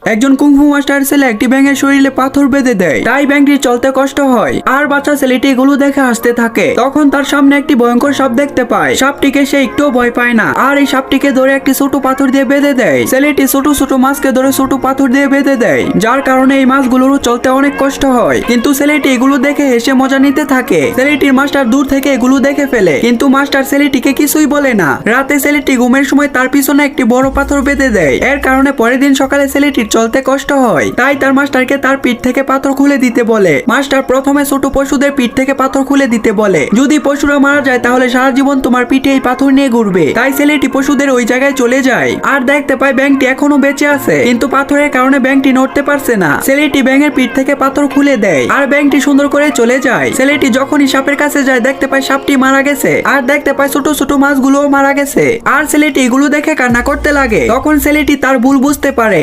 একজন kung fu master ছেলে একটি ব্যাঙের শরীরে পাথর বেঁধে দেয়, তাই ব্যাঙটির চলতে কষ্ট হয়। আর বাচ্চা ছেলেটি এগুলো দেখে হাসতে থাকে। তখন তার সামনে একটি ভয়ঙ্কর সাপ দেখতে পায়। সাপটিকে সে একটুও ভয় পায় না, আর এই সাপটিকে ধরে একটি ছোট পাথর দিয়ে বেঁধে দেয়। ছেলেটি ছোট ছোট মাছকে ধরে ছোট পাথর দিয়ে বেঁধে দেয়, যার কারণে এই মাছগুলোর চলতে অনেক কষ্ট হয়। কিন্তু ছেলেটি এগুলো দেখে হেসে মজা নিতে থাকে। ছেলেটির মাস্টার দূর থেকে এগুলো দেখে ফেলে, কিন্তু মাস্টার ছেলেটিকে কিছুই বলে না। রাতে ছেলেটি ঘুমের সময় তার পিছনে একটি বড় পাথর বেঁধে দেয়। এর কারণে পরের দিন সকালে ছেলেটির চলতে কষ্ট হয়, তাই তার মাস্টারকে তার পিঠ থেকে পাথর খুলে দিতে বলে। মাস্টার প্রথমে ছোট পশুদের পিঠ থেকে পাথর খুলে দিতে বলে। যদি পশুরা মারা যায় তাহলে সারা জীবন তোমার পিঠে এই পাথর নিয়ে ঘুরবে। তাই ছেলেটি পশুদের ওই জায়গায় চলে যায়, আর দেখতে পায় ব্যাঙটি এখনো বেঁচে আছে, কিন্তু পাথরের কারণে ব্যাঙটি নড়তে পারছে না। ছেলেটি ব্যাঙের পিঠ থেকে পাথর খুলে দেয়, আর ব্যাঙটি সুন্দর করে চলে যায়। ছেলেটি যখনই সাপের কাছে যায় দেখতে পায় সাপটি মারা গেছে, আর দেখতে পায় ছোট ছোট মাছগুলোও মারা গেছে। আর ছেলেটি এগুলো দেখে কান্না করতে লাগে। তখন ছেলেটি তার ভুল বুঝতে পারে।